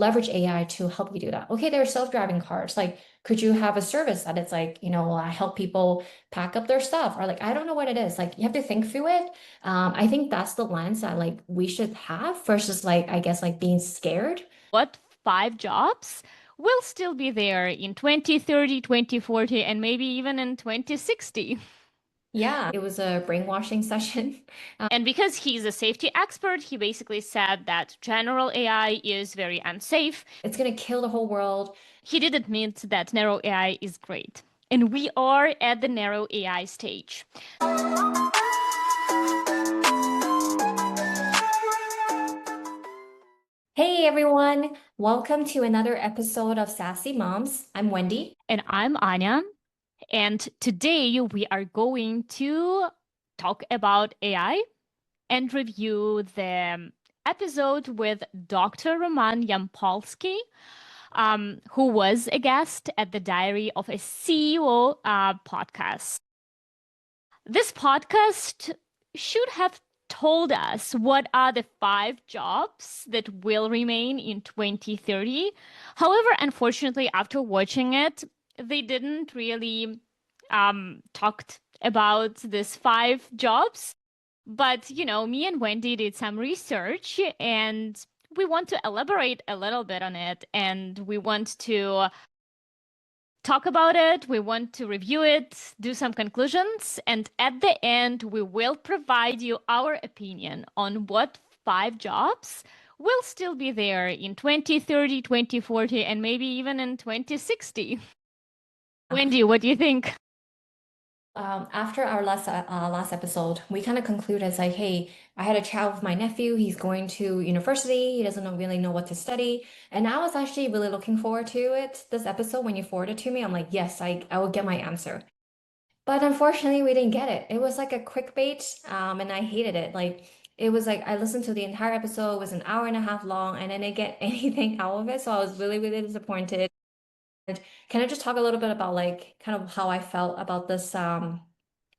leverage AI to help you do that. Okay, there are self-driving cars. Like, could you have a service that it's like, help people pack up their stuff? Or like, I don't know what it is. Like, you have to think through it. I think that's the lens that like we should have versus like, I guess like being scared. What five jobs will still be there in 2030, 2040, and maybe even in 2060? Yeah, it was a brainwashing session. And because he's a safety expert, he basically said that general AI is very unsafe. It's gonna kill the whole world. He did admit that narrow AI is great. And we are at the narrow AI stage. Hey everyone, welcome to another episode of SaaSy Moms. I'm Wendy. And I'm Anya. And today we are going to talk about AI and review the episode with Dr. Roman Yampolsky, who was a guest at the Diary of a CEO podcast. This podcast should have told us what are the five jobs that will remain in 2030. However, unfortunately, after watching it, they didn't really talked about these five jobs. But, me and Wendy did some research and we want to elaborate a little bit on it and we want to talk about it. We want to review it, do some conclusions, and at the end, we will provide you our opinion on what five jobs will still be there in 2030, 2040, and maybe even in 2060. Wendy, what do you think? After our last episode, we kind of concluded it's like, hey, I had a chat with my nephew. He's going to university. He doesn't really know what to study. And I was actually really looking forward to it, this episode, when you forwarded it to me. I'm like, yes, I will get my answer. But unfortunately, we didn't get it. It was like a quick bait, and I hated it. Like, it was like I listened to the entire episode, it was an hour and a half long, and I didn't get anything out of it. So I was really, really disappointed. Can I just talk a little bit about like kind of how I felt about this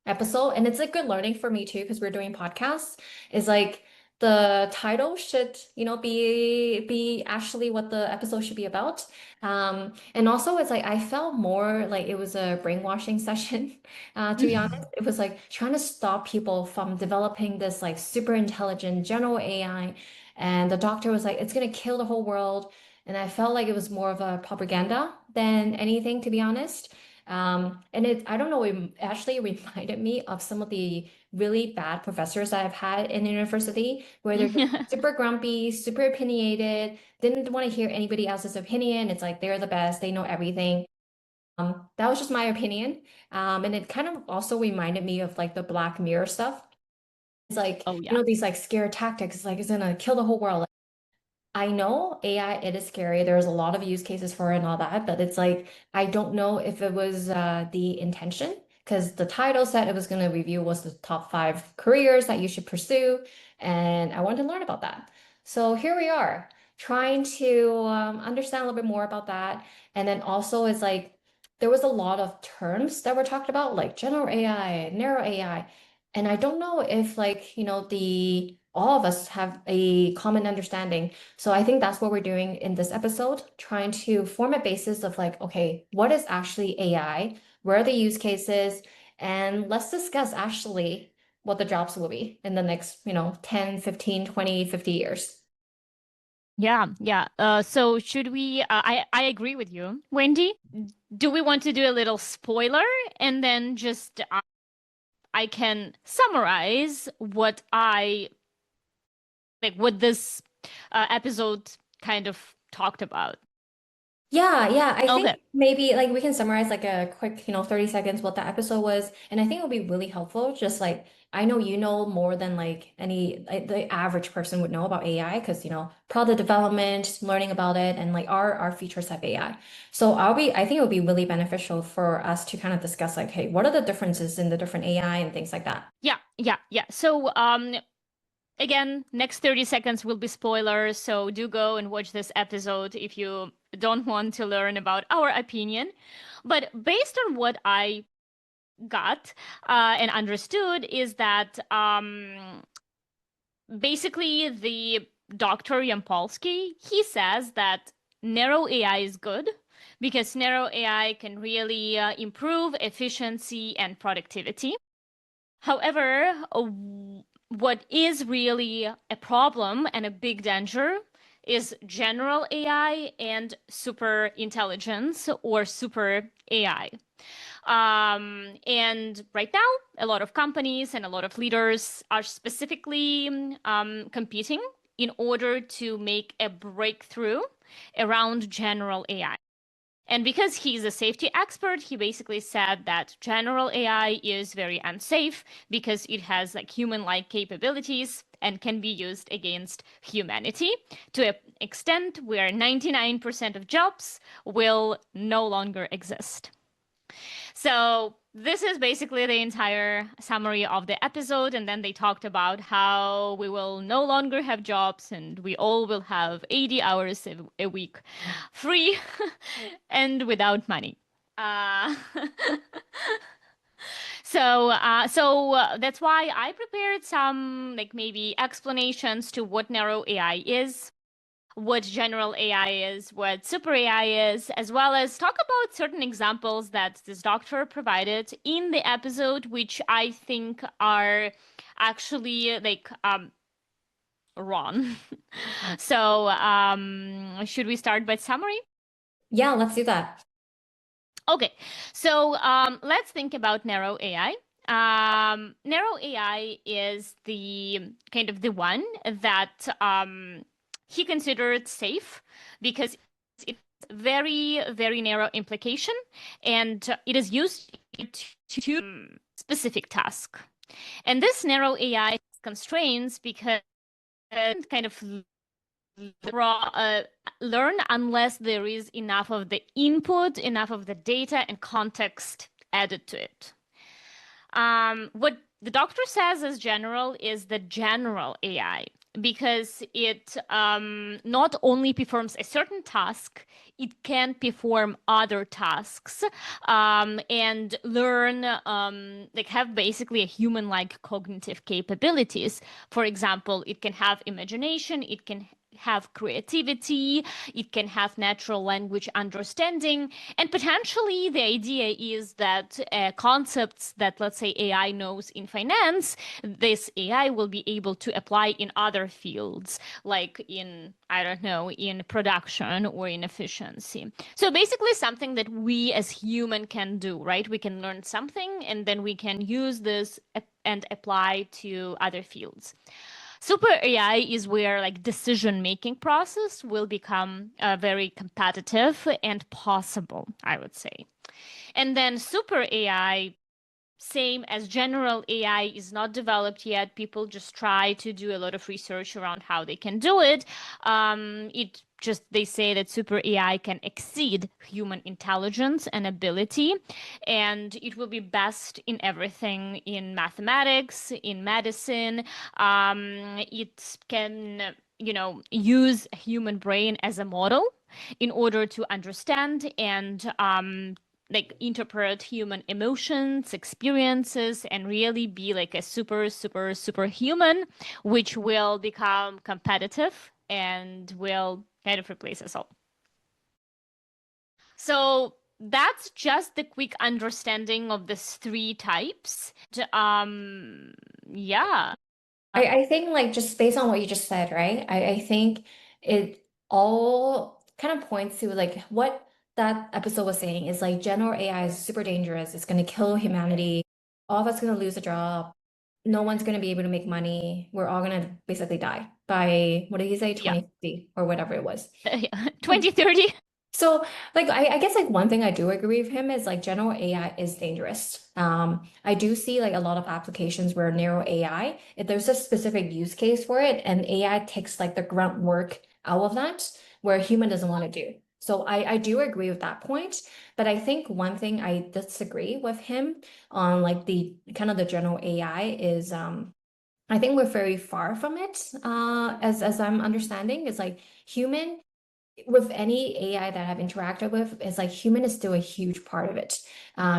episode? And it's a good learning for me too, because we're doing podcasts, is like the title should, be actually what the episode should be about. And also it's like I felt more like it was a brainwashing session, to be honest. It was like trying to stop people from developing this like super intelligent general AI. And the doctor was like, it's gonna kill the whole world. And I felt like it was more of a propaganda than anything, to be honest. And I don't know, it actually reminded me of some of the really bad professors I've had in university, where they're just super grumpy, super opinionated, didn't want to hear anybody else's opinion. It's like they're the best, they know everything. That was just my opinion. And it kind of also reminded me of like the Black Mirror stuff. It's like, Oh, yeah. these like scare tactics, like it's gonna kill the whole world. I know AI, it is scary. There's a lot of use cases for it and all that, but it's like, I don't know if it was the intention, because the title said it was going to review was the top 5 careers that you should pursue. And I wanted to learn about that. So here we are, trying to understand a little bit more about that. And then also it's like, there was a lot of terms that were talked about, like general AI, narrow AI. And I don't know if like, the all of us have a common understanding. So I think that's what we're doing in this episode, trying to form a basis of like, okay, what is actually AI? Where are the use cases? And let's discuss actually what the jobs will be in the next, 10, 15, 20, 50 years. Yeah, yeah. So should we, I agree with you. Wendy, do we want to do a little spoiler and then just I can summarize what this episode kind of talked about? Yeah, I think Okay. maybe like we can summarize like a quick, 30 seconds what the episode was. And I think it would be really helpful. Just like I know you know more than like any like, the average person would know about AI because product development, learning about it, and like our features have AI. So I think it would be really beneficial for us to kind of discuss like, hey, what are the differences in the different AI and things like that? Yeah, yeah, yeah. So, again, next 30 seconds will be spoilers, so do go and watch this episode if you don't want to learn about our opinion. But based on what I got and understood is that basically the Dr. Yampolsky, he says that narrow AI is good because narrow AI can really improve efficiency and productivity. However, what is really a problem and a big danger is general AI and super intelligence or super AI. And right now, a lot of companies and a lot of leaders are specifically competing in order to make a breakthrough around general AI. And because he's a safety expert, he basically said that general AI is very unsafe because it has like human-like capabilities and can be used against humanity to an extent where 99% of jobs will no longer exist. So this is basically the entire summary of the episode. And then they talked about how we will no longer have jobs and we all will have 80 hours a week free and without money. Uh, so that's why I prepared some like maybe explanations to what narrow AI is, what general AI is, what super AI is, as well as talk about certain examples that this doctor provided in the episode, which I think are actually like wrong. So should we start by summary? Yeah, let's do that. Okay, so let's think about narrow AI. Narrow AI is the kind of the one that he considered safe because it's very, very narrow implication and it is used to specific task. And this narrow AI constraints because kind of learn unless there is enough of the input, enough of the data and context added to it. What the doctor says as general is the general AI because it not only performs a certain task, it can perform other tasks and learn, like have basically a human-like cognitive capabilities. For example, it can have imagination, it can have creativity, it can have natural language understanding, and potentially the idea is that concepts that, let's say, AI knows in finance, this AI will be able to apply in other fields, like in, I don't know, in production or in efficiency. So basically something that we as human can do, right? We can learn something and then we can use this and apply to other fields. Super AI is where like decision-making process will become very competitive and possible, I would say. And then super AI, same as general AI, is not developed yet. People just try to do a lot of research around how they can do it. They say that super AI can exceed human intelligence and ability, and it will be best in everything in mathematics, in medicine. It can, use human brain as a model in order to understand and like interpret human emotions, experiences, and really be like a super, super, super human, which will become competitive and will kind of replace us all. So that's just the quick understanding of these three types. Yeah. I think like just based on what you just said, right? I think it all kind of points to like what that episode was saying is like general AI is super dangerous. It's going to kill humanity. All of us going to lose a job. No one's going to be able to make money. We're all going to basically die by, what did he say, Yeah. 2050 or whatever it was. 2030. So, like, I guess like one thing I do agree with him is like general AI is dangerous. I do see like a lot of applications where narrow AI, if there's a specific use case for it, and AI takes like the grunt work out of that, where a human doesn't want to do. So I do agree with that point, but I think one thing I disagree with him on like the kind of the general AI is I think we're very far from it. As I'm understanding, it's like human with any AI that I've interacted with, it's like human is still a huge part of it.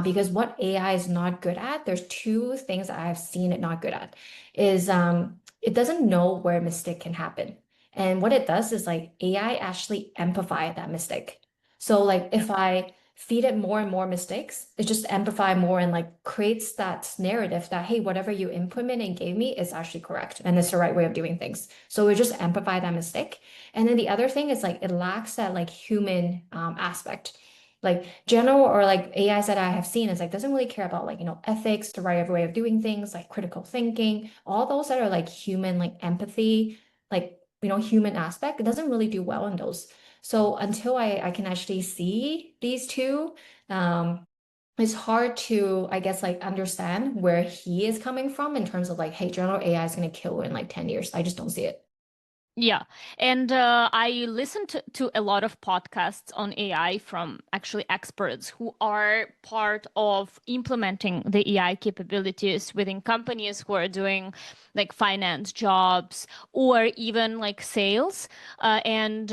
Because what AI is not good at, there's two things that I've seen it not good at, is it doesn't know where a mistake can happen. And what it does is like AI actually amplify that mistake. So like if I feed it more and more mistakes, it just amplify more and like creates that narrative that, hey, whatever you implement and gave me is actually correct and it's the right way of doing things. So it just amplify that mistake. And then the other thing is like it lacks that like human aspect. Like general or like AIs that I have seen is like doesn't really care about like, ethics, the right way of doing things, like critical thinking, all those that are like human, like empathy, like, human aspect, it doesn't really do well in those. So until I can actually see these two, it's hard to, I guess, like understand where he is coming from in terms of like, hey, general AI is going to kill in like 10 years. I just don't see it. Yeah. And I listened to a lot of podcasts on AI from actually experts who are part of implementing the AI capabilities within companies who are doing like finance jobs or even like sales. And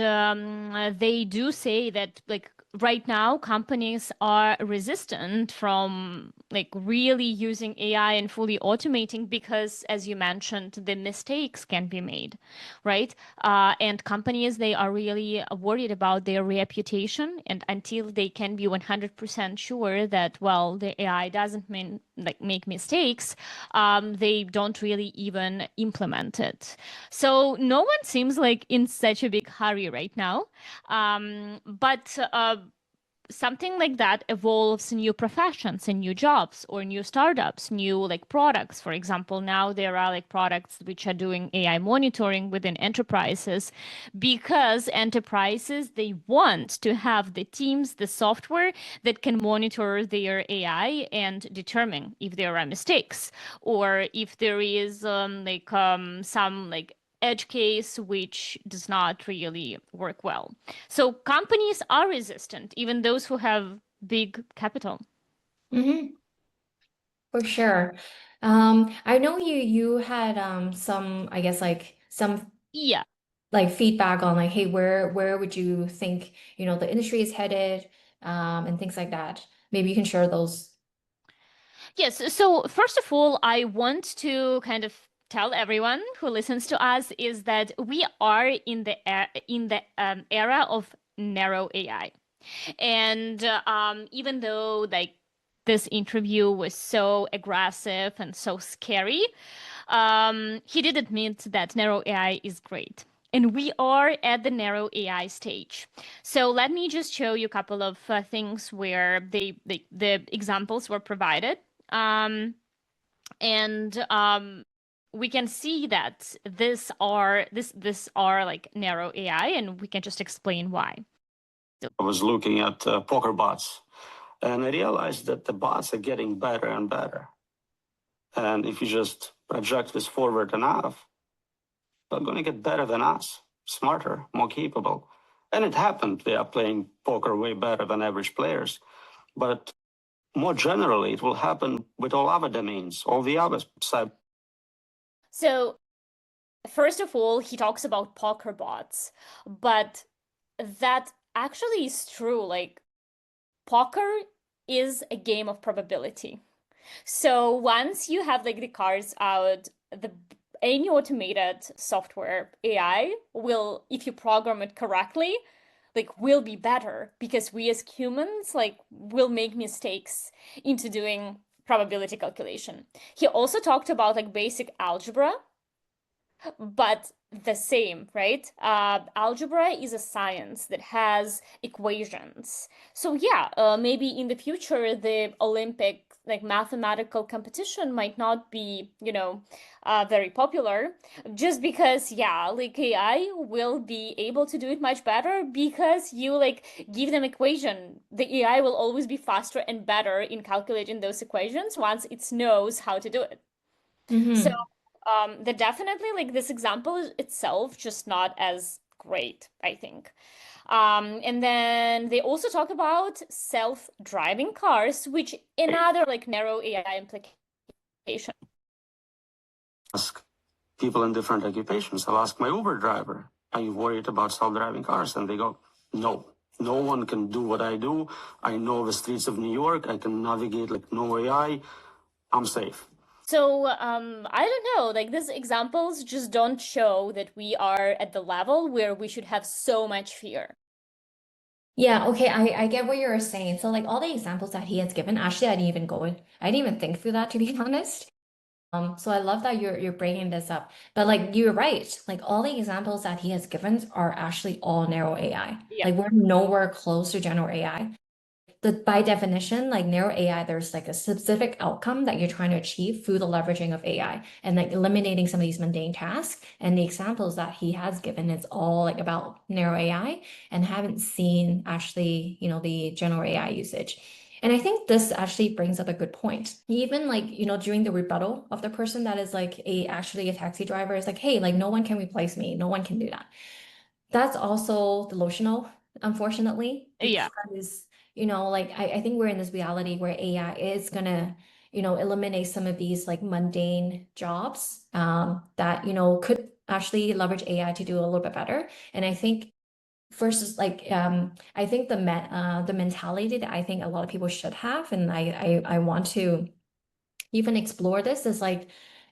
they do say that like right now companies are resistant from like really using AI and fully automating because, as you mentioned, the mistakes can be made, right? And companies, they are really worried about their reputation. And until they can be 100% sure that, well, the AI doesn't make mistakes, they don't really even implement it. So no one seems like in such a big hurry right now. But something like that evolves new professions and new jobs or new startups, new like products. For example, now there are like products which are doing AI monitoring within enterprises because enterprises, they want to have the teams, the software that can monitor their AI and determine if there are mistakes or if there is some like edge case which does not really work well. So companies are resistant, even those who have big capital. Hmm. For sure. I know you had some, I guess like some Yeah. like feedback on like, hey, where would you think, the industry is headed, and things like that. Maybe you can share those. Yes. So first of all, I want to kind of tell everyone who listens to us is that we are in the era of narrow AI. And even though like this interview was so aggressive and so scary, he did admit that narrow AI is great. And we are at the narrow AI stage. So let me just show you a couple of things where the examples were provided. Um, and we can see that this are like narrow AI, and we can just explain why. I was looking at poker bots, and I realized that the bots are getting better and better. And if you just project this forward enough, they're going to get better than us, smarter, more capable. And it happened. They are playing poker way better than average players. But more generally, it will happen with all other domains, all the other side. So first of all, he talks about poker bots, but that actually is true. Like, poker is a game of probability. So once you have like the cards out, the any automated software AI will, if you program it correctly, like will be better because we as humans like will make mistakes into doing probability calculation. He also talked about like basic algebra, but the same, right? Algebra is a science that has equations. So yeah, maybe in the future, the Olympic like mathematical competition might not be, very popular just because, yeah, like AI will be able to do it much better because you like give them equation. The AI will always be faster and better in calculating those equations once it knows how to do it. So Hmm. they're definitely like this example itself, just not as great, I think. And then they also talk about self-driving cars, which another like narrow AI implication. Ask people in different occupations. I'll ask my Uber driver, are you worried about self-driving cars? And they go, no. No one can do what I do. I know the streets of New York. I can navigate like no AI. I'm safe. So, I don't know, like these examples just don't show that we are at the level where we should have so much fear. Yeah, okay, I get what you're saying. So like all the examples that he has given, actually I didn't even think through that to be honest. So I love that you're bringing this up. But like you're right, like all the examples that he has given are actually all narrow AI. Yeah. Like we're nowhere close to general AI. By definition, like narrow AI, there's like a specific outcome that you're trying to achieve through the leveraging of AI and like eliminating some of these mundane tasks. And the examples that he has given, it's all like about narrow AI and haven't seen actually, the general AI usage. And I think this actually brings up a good point. Even like, during the rebuttal of the person that is like actually a taxi driver is like, hey, like no one can replace me. No one can do that. That's also delusional, unfortunately, Yeah. because, like I think we're in this reality where AI is gonna, eliminate some of these like mundane jobs that, could actually leverage AI to do a little bit better. And I think versus like I think the mentality that I think a lot of people should have, and I want to even explore this is like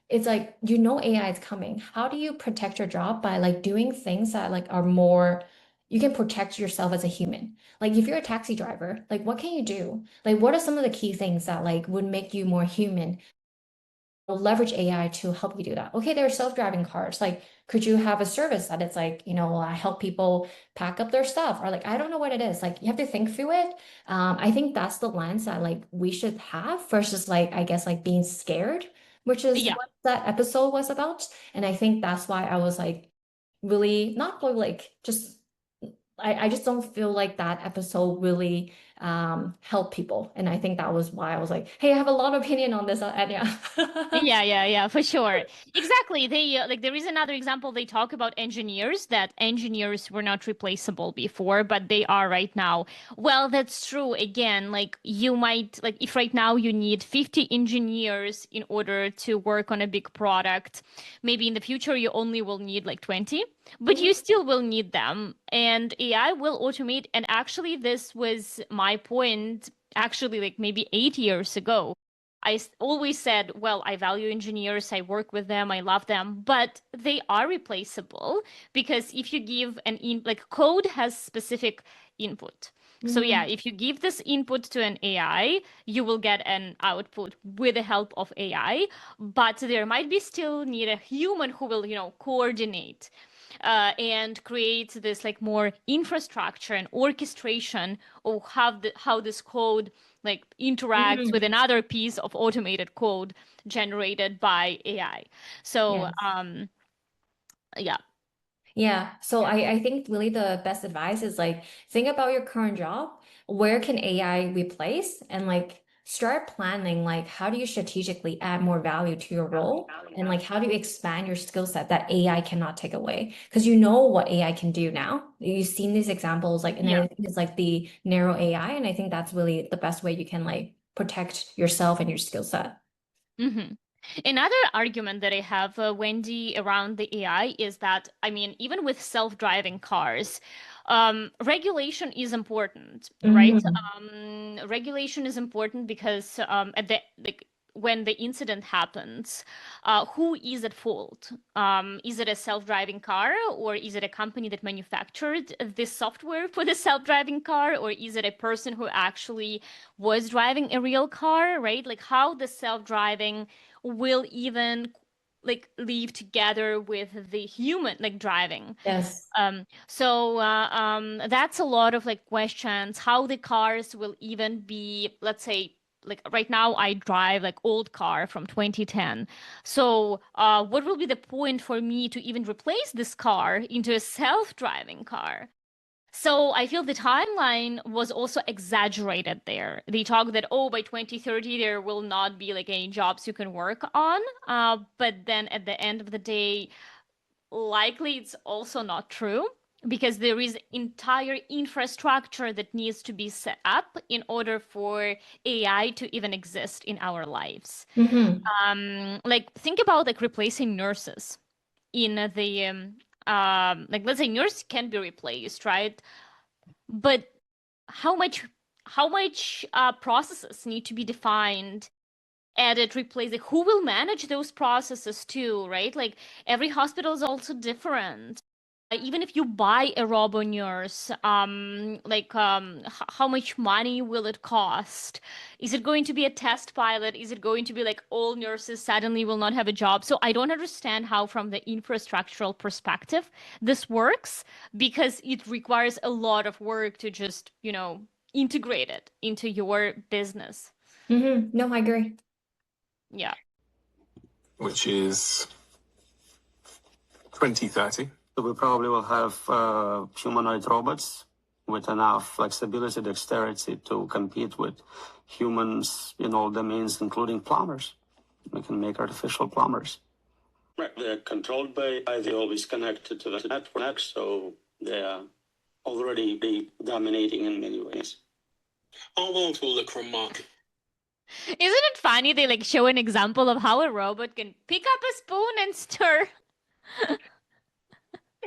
it's like AI is coming. How do you protect your job by like doing things that like are more you can protect yourself as a human. Like if you're a taxi driver, like what can you do? Like what are some of the key things that like would make you more human? Leverage AI to help you do that. Okay, there are self-driving cars. Like, could you have a service that it's like, help people pack up their stuff? Or like, I don't know what it is. Like, you have to think through it. I think that's the lens that like we should have versus like, I guess like being scared, which is Yeah. what that episode was about. And I think that's why I was like really not really like just I just don't feel like that episode really helped people. And I think that was why I was like, hey, I have a lot of opinion on this, Anya. Yeah, for sure. Exactly. They like there is another example. They talk about engineers that engineers were not replaceable before, but they are right now. Well, that's true. Again, like you might like if right now you need 50 engineers in order to work on a big product, maybe in the future you only will need like 20, but you still will need them. And AI will automate. And actually, this was my point actually like maybe 8 years ago. Always said, well, I value engineers, I work with them, I love them, but they are replaceable because if you give like code has specific input. So yeah, Mhm. if you give this input to an AI, you will get an output with the help of AI, but there might be still need a human who will, coordinate and create this like more infrastructure and orchestration of how this code like interacts with Mhm. another piece of automated code generated by AI. So Yes. yeah. Yeah. So I think really the best advice is like think about your current job. Where can AI replace? And like start planning like how do you strategically add more value to your role? And like how do you expand your skill set that AI cannot take away? Because you know what AI can do now. You've seen these examples, like, and I Yeah. think it's like the narrow AI. And I think that's really the best way you can like protect yourself and your skill set. Hmm. Another argument that I have, Wendy, around the AI is that, I mean, even with self-driving cars, regulation is important, right? Mhm. Regulation is important because at the like when the incident happens, who is at fault? Is it a self-driving car, or is it a company that manufactured this software for the self-driving car, or is it a person who actually was driving a real car, right? Like how the self-driving will even like live together with the human like driving. Yes. That's a lot of like questions, how the cars will even be, let's say, like right now I drive like old car from 2010. So what will be the point for me to even replace this car into a self-driving car? So I feel the timeline was also exaggerated there. They talk that, oh, by 2030, there will not be like any jobs you can work on. But then at the end of the day, likely it's also not true because there is entire infrastructure that needs to be set up in order for AI to even exist in our lives. Hmm. Like think about like replacing nurses in the like let's say nurse can be replaced, right? But how much how much processes need to be defined edit, replace, like who will manage those processes too, right? Like every hospital is also different. Even if you buy a robo nurse, how much money will it cost? Is it going to be a test pilot? Is it going to be like all nurses suddenly will not have a job? So I don't understand how, from the infrastructural perspective, this works, because it requires a lot of work to just, integrate it into your business. No, I agree. Yeah. Which is 2030. So we probably will have humanoid robots with enough flexibility, dexterity to compete with humans in all domains, including plumbers. We can make artificial plumbers. Right, they're controlled by AI. They're always connected to the network, so they are already dominating in many ways. Our world will look remarkable. Isn't it funny they like show an example of how a robot can pick up a spoon and stir?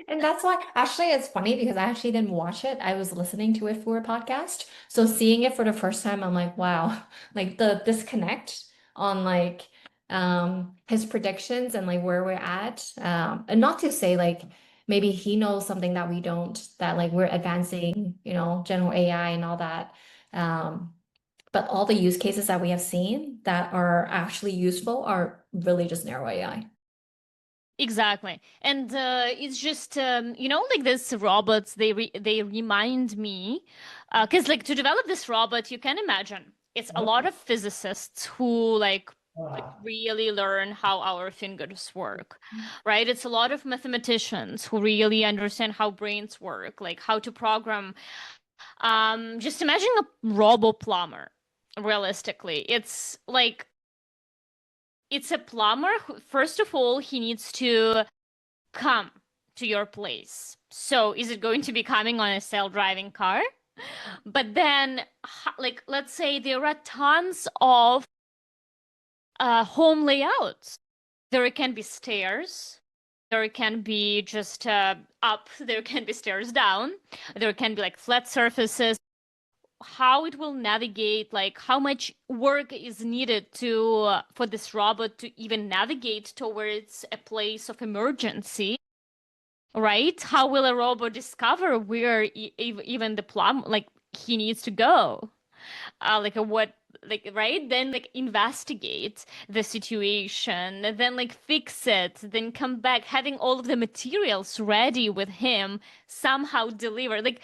And that's why, actually, it's funny because I actually didn't watch it. I was listening to it for a podcast. So seeing it for the first time, I'm like, wow, like the disconnect on like his predictions and like where we're at. And not to say like maybe he knows something that we don't, that like we're advancing, general AI and all that. But all the use cases that we have seen that are actually useful are really just narrow AI. Exactly. And it's just like this robots, they remind me, because like to develop this robot, you can imagine it's a lot of physicists who like really learn how our fingers work, right? It's a lot of mathematicians who really understand how brains work, like how to program. Just imagine a robo plumber. Realistically, it's like it's a plumber who, first of all, he needs to come to your place. So is it going to be coming on a self-driving car? But then, like, let's say there are tons of home layouts. There can be stairs. There can be just up. There can be stairs down. There can be like flat surfaces. How it will navigate, like how much work is needed to for this robot to even navigate towards a place of emergency, right? How will a robot discover where even the plum like he needs to go? Like a what like right? Then like investigate the situation, then like fix it, then come back, having all of the materials ready with him, somehow deliver. Like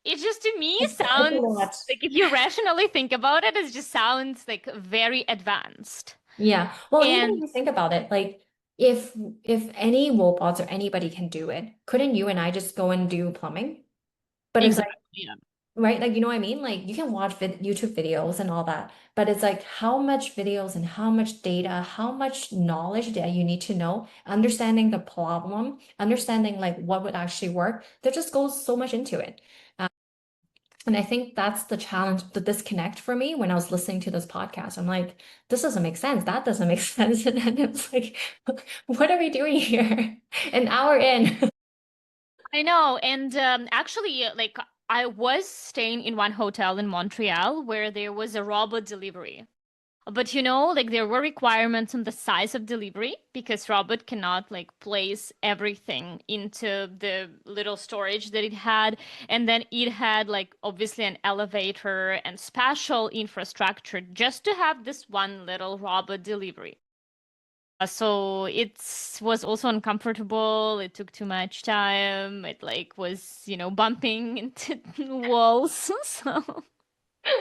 it just to me It's a sounds lot. like if you rationally think about it, it just sounds like very advanced. Yeah. Well, even if And you think about it, like if any robots or anybody can do it, couldn't you and I just go and do plumbing? But it's like, exactly, yeah. right, like you know what I mean? Like you can watch YouTube videos and all that, but it's like how much videos and how much data, how much knowledge that you need to know, understanding the problem, understanding like what would actually work. There just goes so much into it. And I think that's the challenge, the disconnect for me when I was listening to this podcast. I'm like, this doesn't make sense. That doesn't make sense. And then it's like, what are we doing here? An hour in. I know. And actually, like I was staying in one hotel in Montreal where there was a robot delivery. But like there were requirements on the size of delivery because robot cannot like place everything into the little storage that it had. And then it had like obviously an elevator and special infrastructure just to have this one little robot delivery. So it was also uncomfortable. It took too much time. It like was, bumping into walls. So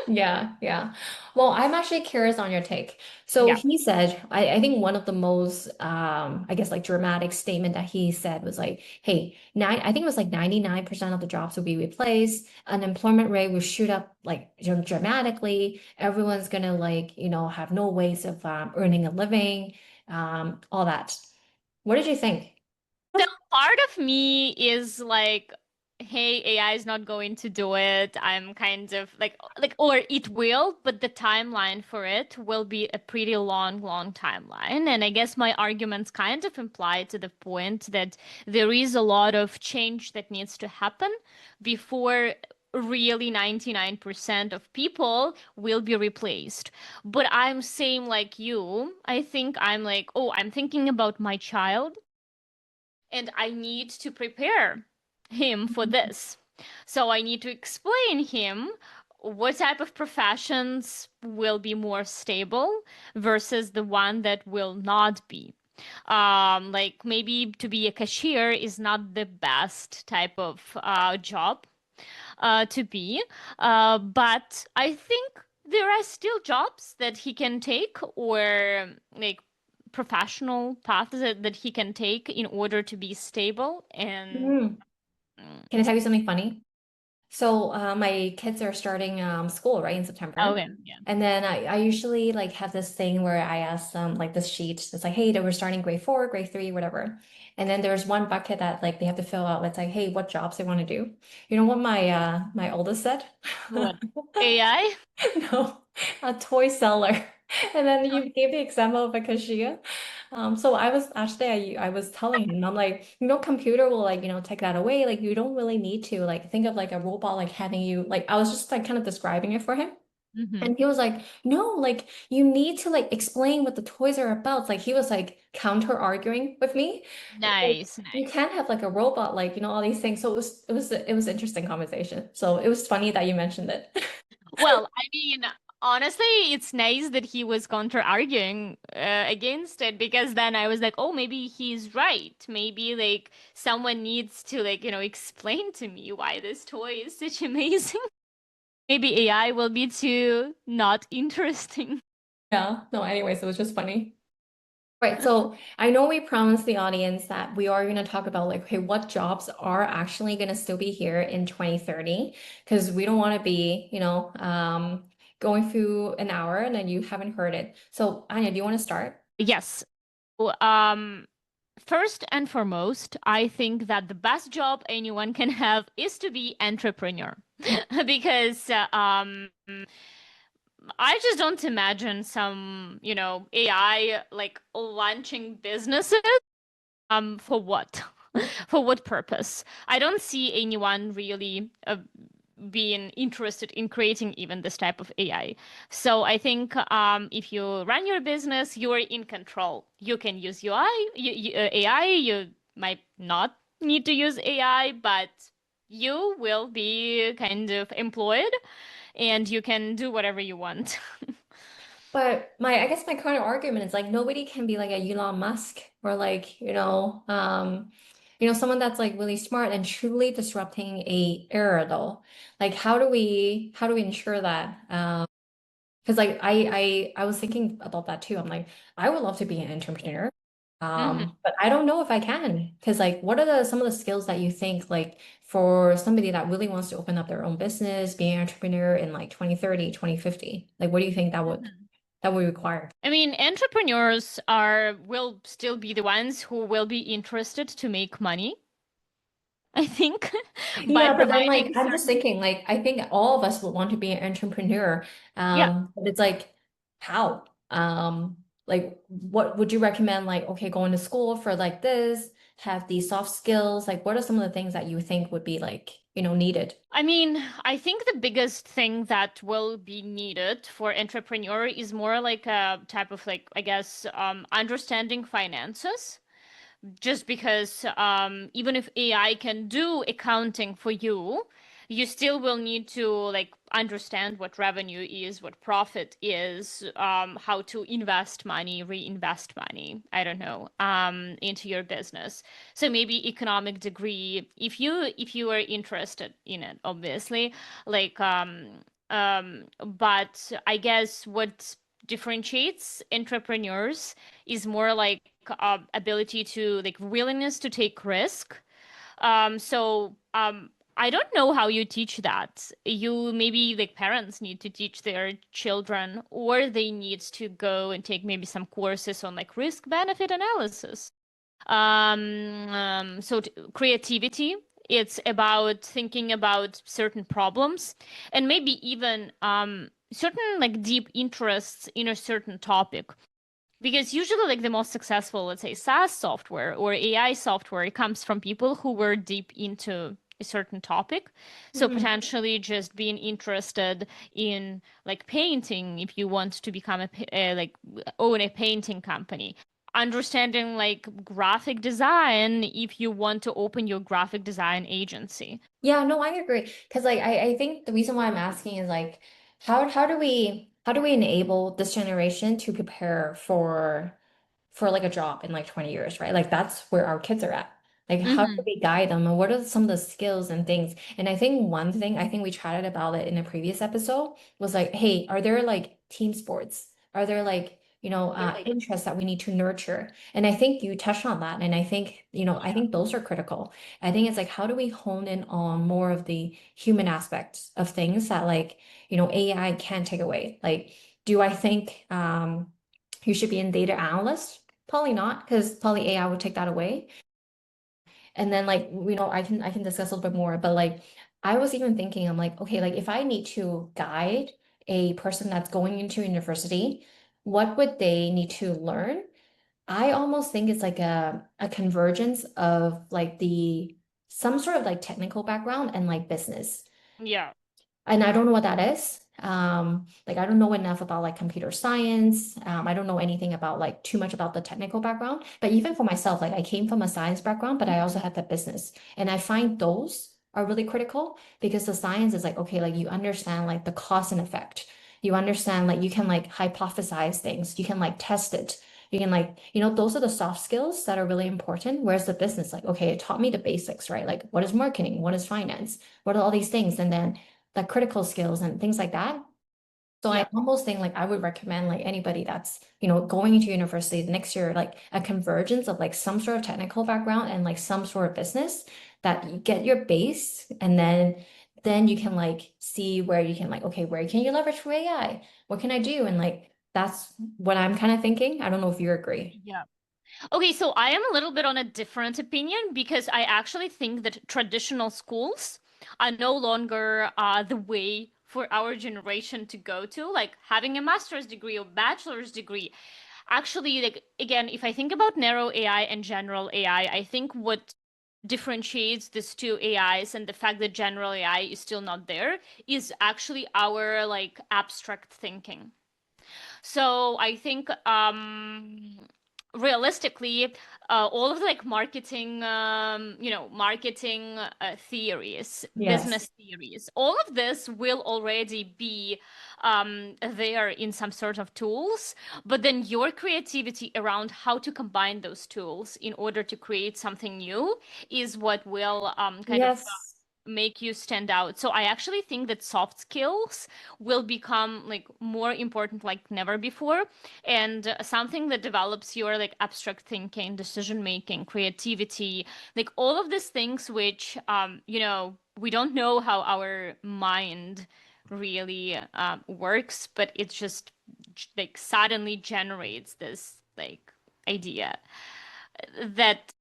Yeah, yeah. Well, I'm actually curious on your take. So yeah. he said, I think one of the most, I guess like dramatic statement that he said was like, hey, I think it was like 99% of the jobs will be replaced. Unemployment rate will shoot up like dramatically. Everyone's gonna like, have no ways of earning a living, all that. What did you think? So part of me is like, hey, AI is not going to do it. I'm kind of like, or it will, but the timeline for it will be a pretty long, long timeline. And I guess my arguments kind of imply to the point that there is a lot of change that needs to happen before really 99% of people will be replaced. But I'm same like you. I think I'm like, oh, I'm thinking about my child and I need to prepare him for this. So I need to explain him what type of professions will be more stable versus the one that will not be. Like maybe to be a cashier is not the best type of job to be, but I think there are still jobs that he can take or like professional paths that he can take in order to be stable and Mm. Can I tell you something funny? So my kids are starting school right in September. okay, yeah. And then I usually like have this thing where I ask them like this sheet that's like, hey, we're starting grade 4, grade 3, whatever. And then there's one bucket that like they have to fill out. It's like, hey, what jobs they want to do. You know what my oldest said? What? AI? No, a toy seller. And then you gave the example of a cashier. So I was actually I was telling him, I'm like, computer will like, take that away. Like you don't really need to like think of like a robot like having you like I was just like kind of describing it for him. Mm-hmm. And he was like, no, like you need to like explain what the toys are about. It's like he was like counter arguing with me. Like, Nice, you nice. can't have like a robot, like, all these things. So it was interesting conversation. So it was funny that you mentioned it. Well, I mean, honestly, it's nice that he was counter-arguing against it because then I was like, oh, maybe he's right. Maybe like someone needs to like, explain to me why this toy is such amazing. Maybe AI will be too not interesting. Yeah. No, anyways, it was just funny. Right. So I know we promised the audience that we are going to talk about like, okay, what jobs are actually going to still be here in 2030? Because we don't want to be, going through an hour and then you haven't heard it. So Anya, do you want to start? Yes. Well, first and foremost, I think that the best job anyone can have is to be entrepreneur because I just don't imagine some, AI like launching businesses. For what? For what purpose? I don't see anyone really being interested in creating even this type of AI. So I think if you run your business, you are in control. You can use AI. You might not need to use AI, but you will be kind of employed and you can do whatever you want. But I guess my kind of argument is like nobody can be like a Elon Musk or like, someone that's like really smart and truly disrupting a era though. Like how do we ensure that? Because like I was thinking about that too. I'm like, I would love to be an entrepreneur. Mhm. But I don't know if I can. Because like what are some of the skills that you think like for somebody that really wants to open up their own business, be an entrepreneur in like 2030, 2050? Like what do you think that would require? I mean, entrepreneurs will still be the ones who will be interested to make money, I think, by Yeah, but then providing like I'm just certain. thinking like I think all of us would want to be an entrepreneur. Yeah. But it's like how? Like what would you recommend like okay going to school for like this, have these soft skills? Like what are some of the things that you think would be like, needed? I mean, I think the biggest thing that will be needed for entrepreneur is more like a type of like, I guess, understanding finances. Just because even if AI can do accounting for you, you still will need to like understand what revenue is, what profit is, how to invest money, reinvest money, I don't know, into your business. So maybe economic degree, if you are interested in it, obviously, like but I guess what differentiates entrepreneurs is more like ability to like willingness to take risk. I don't know how you teach that. You maybe like parents need to teach their children, or they need to go and take maybe some courses on like risk benefit analysis. Creativity, it's about thinking about certain problems and maybe even certain like deep interests in a certain topic. Because usually, like the most successful, let's say, SaaS software or AI software comes from people who were deep into a certain topic. So Mhm. potentially just being interested in like painting if you want to become like own a painting company. Understanding like graphic design if you want to open your graphic design agency. Yeah, no, I agree. Because like I think the reason why I'm asking is like how do we enable this generation to prepare for like a job in like 20 years, right? Like that's where our kids are at. Like how do Hmm. we guide them and what are some of the skills and things? And I think one thing, I think we chatted about it in a previous episode was like, hey, are there like team sports? Are there like, interests that we need to nurture? And I think you touched on that. And I think, I think those are critical. I think it's like, how do we hone in on more of the human aspects of things that like, AI can't take away? Like, do I think you should be in data analyst? Probably not, because probably AI would take that away. And then like, I can discuss a little bit more, but like I was even thinking, I'm like, okay, like if I need to guide a person that's going into university, what would they need to learn? I almost think it's like a convergence of like the some sort of like technical background and like business. Yeah. And I don't know what that is. Like I don't know enough about like computer science. I don't know anything about like too much about the technical background. But even for myself, like I came from a science background, but I also had the business. And I find those are really critical because the science is like, okay, like you understand like the cause and effect. You understand like you can like hypothesize things, you can like test it. You can like, those are the soft skills that are really important. Whereas the business, like, okay, it taught me the basics, right? Like what is marketing? What is finance? What are all these things? And then like critical skills and things like that. So I Yeah. almost think like I would recommend like anybody that's, going into university the next year, like a convergence of like some sort of technical background and like some sort of business that you get your base and then you can like see where you can like, okay, where can you leverage for AI? What can I do? And like that's what I'm kind of thinking. I don't know if you agree. Yeah. Okay, so I am a little bit on a different opinion because I actually think that traditional schools are no longer the way for our generation to go to, like having a master's degree or bachelor's degree. Actually, like again, if I think about narrow AI and general AI, I think what differentiates these two AIs and the fact that general AI is still not there is actually our like abstract thinking. So I think realistically, all of the like marketing, marketing theories, Yes. business theories, all of this will already be there in some sort of tools. But then your creativity around how to combine those tools in order to create something new is what will kind of Yes. make you stand out. So I actually think that soft skills will become like more important like never before, and something that develops your like abstract thinking, decision making, creativity, like all of these things which we don't know how our mind really works, but it just like suddenly generates this like idea that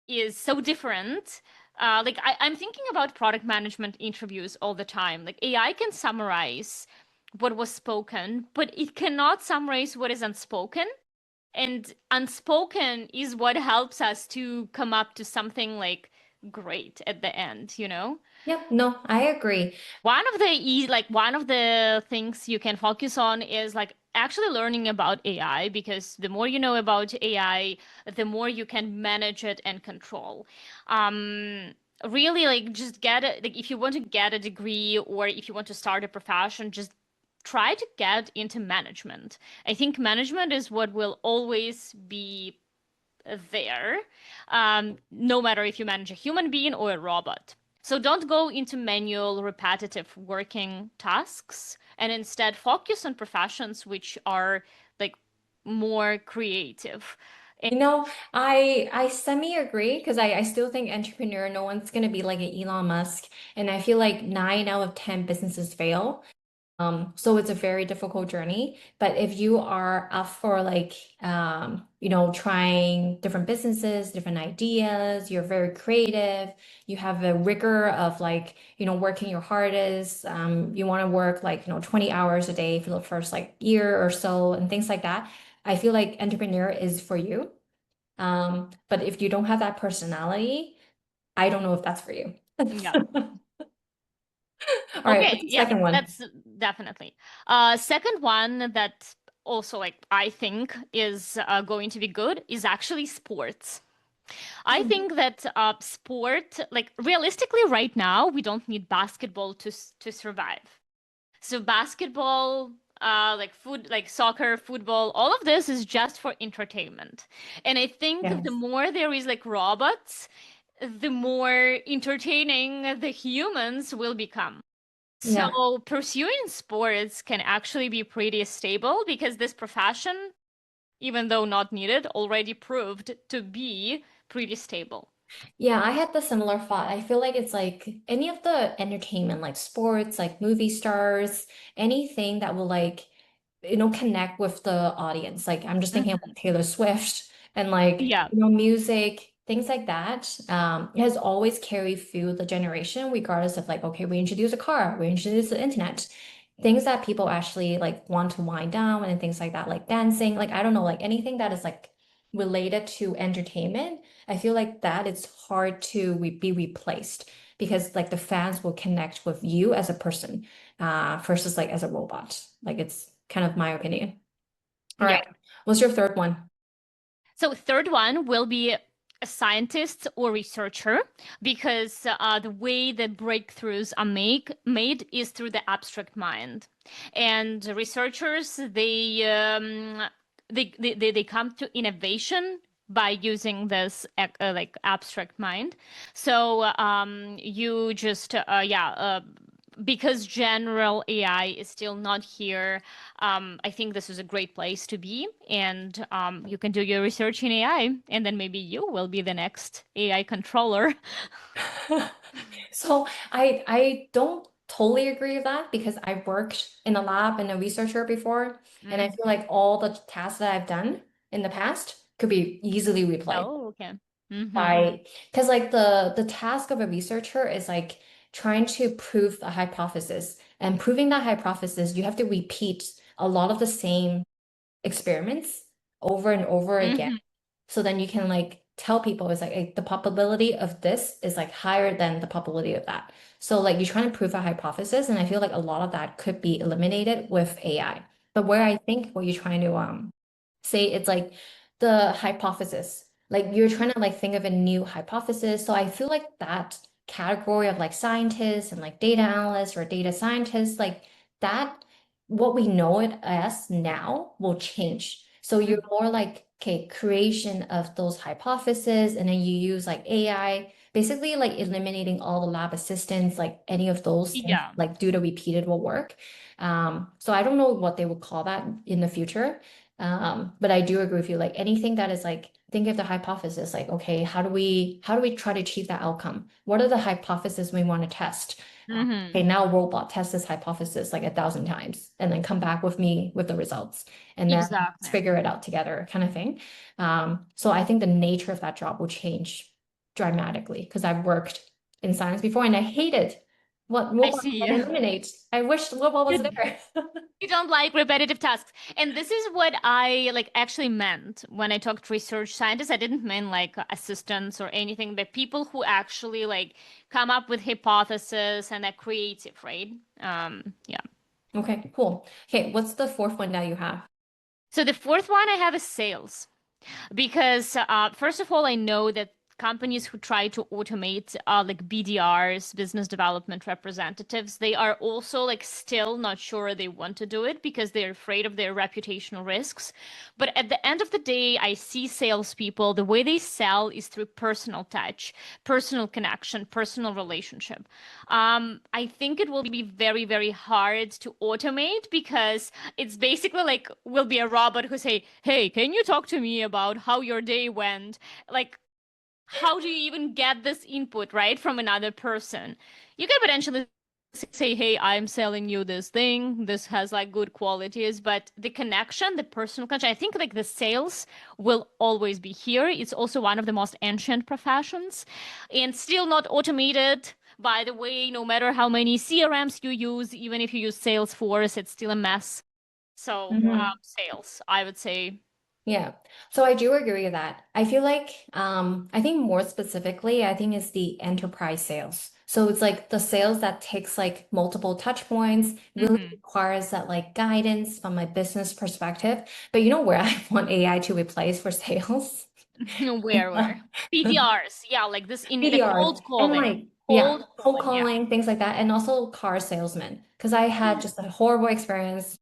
is so different. Like I'm thinking about product management interviews all the time. Like AI can summarize what was spoken, but it cannot summarize what is unspoken. And unspoken is what helps us to come up to something like great at the end, you know? Yep. No, I agree. One of the things you can focus on is like actually learning about AI, because the more you know about AI, the more you can manage it and control. Um, Really, like just get it. Like if you want to get a degree or if you want to start a profession, just try to get into management. I think management is what will always be there, no matter if you manage a human being or a robot. So don't go into manual, repetitive working tasks and instead focus on professions which are like more creative. I semi agree because I still think entrepreneur, no one's gonna be like an Elon Musk. And I feel like 9 out of 10 businesses fail. So it's a very difficult journey. But if you are up for like trying different businesses, different ideas, you're very creative, you have a rigor of like, working your hardest, you want to work like, 20 hours a day for the first like year or so and things like that. I feel like entrepreneur is for you. But if you don't have that personality, I don't know if that's for you. Yeah. All right, what's Okay, the yeah, second one? that's definitely. Second one that also like I think is going to be good is actually sports. I think that sport, like realistically right now, we don't need basketball to survive. So basketball, like soccer, football, all of this is just for entertainment. And I think the Yes. more there is like robots, the more entertaining the humans will become. Yeah. So pursuing sports can actually be pretty stable because this profession, even though not needed, already proved to be pretty stable. Yeah, I had the similar thought. I feel like it's like any of the entertainment, like sports, like movie stars, anything that will like, connect with the audience. Like I'm just thinking of like Mhm. Taylor Swift and like, Yeah. music, things like that. It has always carried through the generation, regardless of like, okay, we introduce a car, we introduce the internet. Things that people actually like want to wind down and things like that, like dancing, like I don't know, like anything that is like related to entertainment. I feel like that it's hard to be replaced because like the fans will connect with you as a person versus like as a robot. Like it's kind of my opinion. All Yeah. right. What's your third one? So third one will be a scientist or researcher because the way that breakthroughs are made is through the abstract mind. And researchers, they come to innovation by using this like abstract mind. So you just because general AI is still not here, I think this is a great place to be. And you can do your research in AI, and then maybe you will be the next AI controller. So I don't totally agree with that because I worked in a lab and a researcher before, and I Mm. feel like all the tasks that I've done in the past could be easily replaced Oh, okay. Mm-hmm. by because like the task of a researcher is like trying to prove a hypothesis. And proving that hypothesis, you have to repeat a lot of the same experiments over and over again. Mm-hmm. So then you can like tell people it's like the probability of this is like higher than the probability of that. So like you're trying to prove a hypothesis, and I feel like a lot of that could be eliminated with AI. But where I think what you're trying to say it's like the hypothesis, like you're trying to like think of a new hypothesis. So I feel like that category of like scientists and like data analysts or data scientists, like that what we know it as now will change. So you're more like, okay, creation of those hypotheses, and then you use like AI, basically like eliminating all the lab assistants, like any of those things, Yeah. like do the repeated will work. So I don't know what they would call that in the future. But I do agree with you, like anything that is like, think of the hypothesis, like, okay, how do we try to achieve that outcome? What are the hypotheses we want to test? Mm-hmm. Okay, now robot test this hypothesis like 1,000 times and then come back with me with the results and then let's Exactly. figure it out together kind of thing. So I think the nature of that job will change dramatically because I've worked in science before and I hated what I robot see. can eliminate. I wish the robot was You there. you don't like repetitive tasks. And this is what I like actually meant when I talked research scientists. I didn't mean like assistants or anything, but people who actually like come up with hypotheses and are creative, right? Yeah. Okay, cool. Okay, what's the fourth one that you have? So the fourth one I have is sales. Because first of all, I know that companies who try to automate like BDRs, business development representatives, they are also like still not sure they want to do it because they're afraid of their reputational risks. But at the end of the day, I see salespeople, the way they sell is through personal touch, personal connection, personal relationship. I think it will be very, very hard to automate because it's basically like will be a robot who say, "Hey, can you talk to me about how your day went?" Like, how do you even get this input, right, from another person? You can potentially say, "Hey, I'm selling you this thing. This has like good qualities," but the connection, the personal connection, I think like the sales will always be here. It's also one of the most ancient professions and still not automated. By the way, no matter how many CRMs you use, even if you use Salesforce, it's still a mess. So, Mhm. sales, I would say. Yeah. So I do agree with that. I feel like I think more specifically, I think it's the enterprise sales. So it's like the sales that takes like multiple touch points really Mm-hmm. requires that like guidance from a business perspective. But you know where I want AI to replace for sales? Where? PDRs. Yeah, like this in the BDRs cold and calling. like yeah, Cold cold calling, yeah. calling, things like that, and also car salesmen. Because I had Mm. just a horrible experience.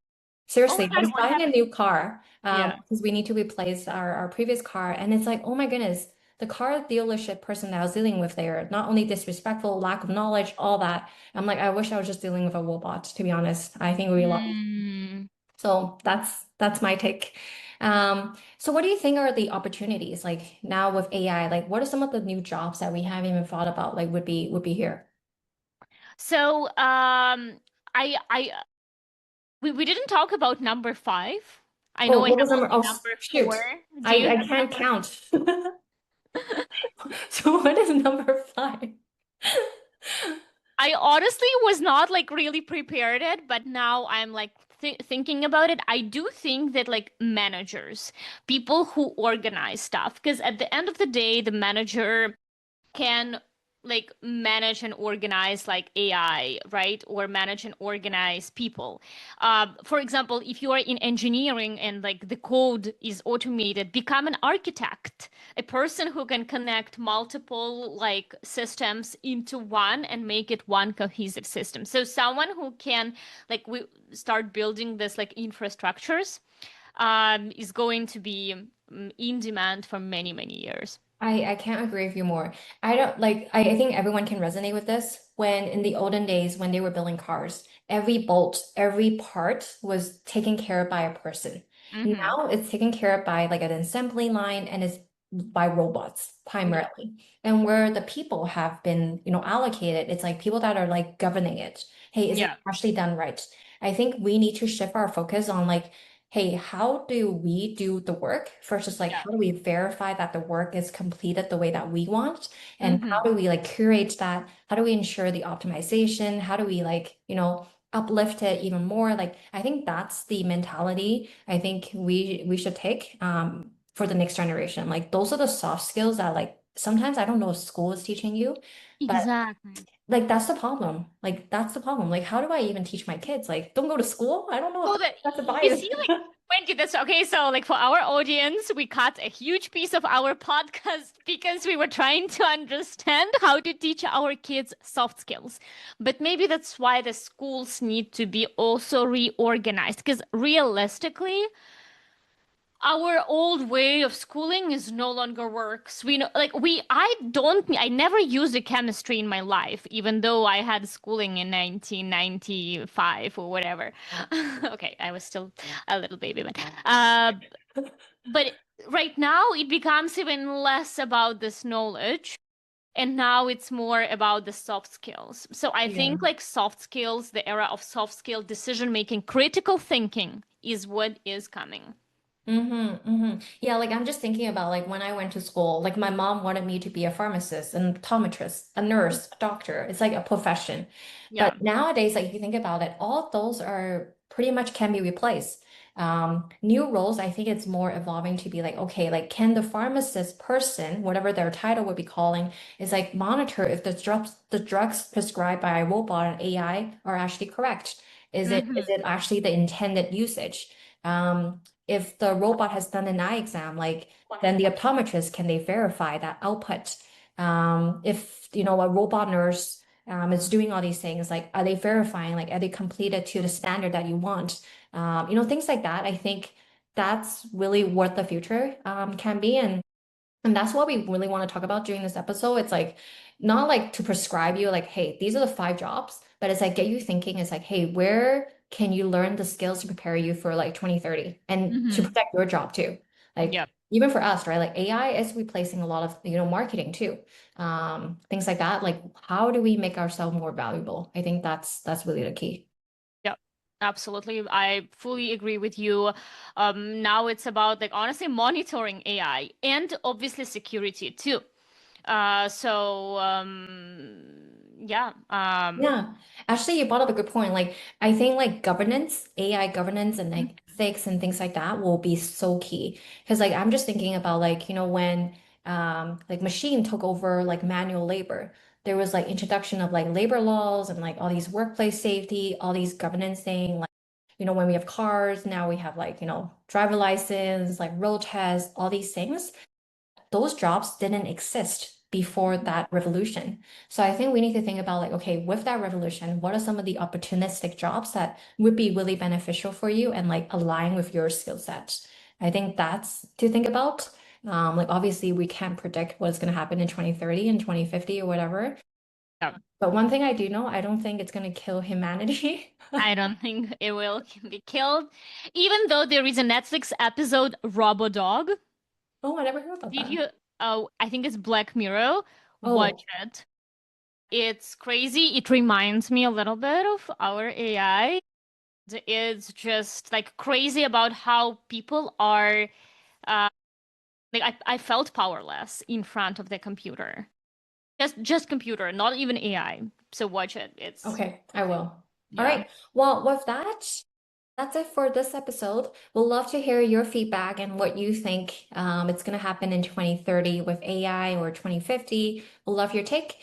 Oh my Seriously, I God, was what buying a happened? new car Yeah. because we need to replace our previous car, and it's like, oh my goodness, the car dealership person that I was dealing with there, not only disrespectful, lack of knowledge, all that. I'm like, I wish I was just dealing with a robot, to be honest. I think we lost. Mm. So that's my take. So what do you think are the opportunities like now with AI? Like what are some of the new jobs that we haven't even thought about like would be here? So, I we didn't talk about number five. I Oh, know I what have was number? only Oh, number four. shoot. Do you I have can't number? count. So what is number five? I honestly was not like really prepared it, but now I'm like thinking about it. I do think that like managers, people who organize stuff, because at the end of the day, the manager can like manage and organize like AI, right? Or manage and organize people. For example, if you are in engineering and like the code is automated, become an architect, a person who can connect multiple like systems into one and make it one cohesive system. So someone who can like we start building this like infrastructures is going to be in demand for many, many years. I can't agree with you more. I don't like I think everyone can resonate with this. When in the olden days when they were building cars, every bolt, every part was taken care of by a person. Mm-hmm. Now it's taken care of by like an assembly line and is by robots Yeah. primarily. And where the people have been, allocated, it's like people that are like governing it. Hey, is it Yeah. actually done right? I think we need to shift our focus on like hey, how do we do the work versus like Yeah. how do we verify that the work is completed the way that we want? And how Mm-hmm. do we like curate that? How do we ensure the optimization? How do we like, uplift it even more? Like I think that's the mentality I think we should take for the next generation. Like those are the soft skills that like sometimes I don't know if school is teaching you, but Exactly. like that's the problem. Like that's the problem. Like how do I even teach my kids? Like don't go to school? I don't know So how that that's a you see, bias. like Wendy, that's okay. So, like for our audience, we cut a huge piece of our podcast because we were trying to understand how to teach our kids soft skills. But maybe that's why the schools need to be also reorganized. Because realistically, our old way of schooling is no longer works. We know, like I never used a chemistry in my life, even though I had schooling in 1995 or whatever. Okay, I was still a little baby, but right now it becomes even less about this knowledge. And now it's more about the soft skills. So I Yeah. think like soft skills, the era of soft skill decision making, critical thinking is what is coming. Yeah, like I'm just thinking about like when I went to school, like my mom wanted me to be a pharmacist, an optometrist, a nurse, a doctor. It's like a profession. Yeah. But nowadays, like if you think about it, all those are pretty much can be replaced. New roles, I think it's more evolving to be like, okay, like can the pharmacist person, whatever their title would be calling, is like monitor if the drugs prescribed by a robot and AI are actually correct. Is it actually the intended usage? If the robot has done an eye exam, like then the optometrist can they verify that output? If a robot nurse is doing all these things, like are they verifying, like are they completed to the standard that you want? Things like that. I think that's really what the future can be, and that's what we really want to talk about during this episode. It's like not like to prescribe you like, hey, these are the five jobs, but it's like get you thinking. It's like, hey, where can you learn the skills to prepare you for like 2030 and to Mm-hmm. protect your job too? Like Yep. even for us, right? Like AI is replacing a lot of, marketing too. Things like that. Like how do we make ourselves more valuable? I think that's really the key. Yep. Absolutely. I fully agree with you. Now it's about like honestly monitoring AI and obviously security too. Yeah. Yeah, actually, you brought up a good point. Like, I think like governance, AI governance, and like ethics and things like that will be so key. Because like I'm just thinking about like when like machine took over like manual labor, there was like introduction of like labor laws and like all these workplace safety, all these governance thing, like, when we have cars, now we have like, driver license, like road tests, all these things. Those jobs didn't exist before that revolution. So I think we need to think about like, okay, with that revolution, what are some of the opportunistic jobs that would be really beneficial for you and like align with your skill set? I think that's to think about. Like obviously we can't predict what's going to happen in 2030 and 2050 or whatever. Yeah. But one thing I do know, I don't think it's going to kill humanity. I don't think it will be killed. Even though there is a Netflix episode, Robo Dog. Oh, I never heard about Did that. you? Oh, I think it's Black Mirror. Oh, Watch it. It's crazy. It reminds me a little bit of our AI. It's just like crazy about how people are. Like I felt powerless in front of the computer. Just computer, not even AI. So watch it. It's okay, I will. All yeah. right. Well, with that, that's it for this episode. We'll love to hear your feedback and what you think it's going to happen in 2030 with AI or 2050. We'll love your take.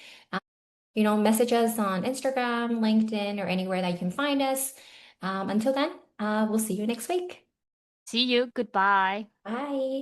Message us on Instagram, LinkedIn, or anywhere that you can find us. Until then, we'll see you next week. See you. Goodbye. Bye.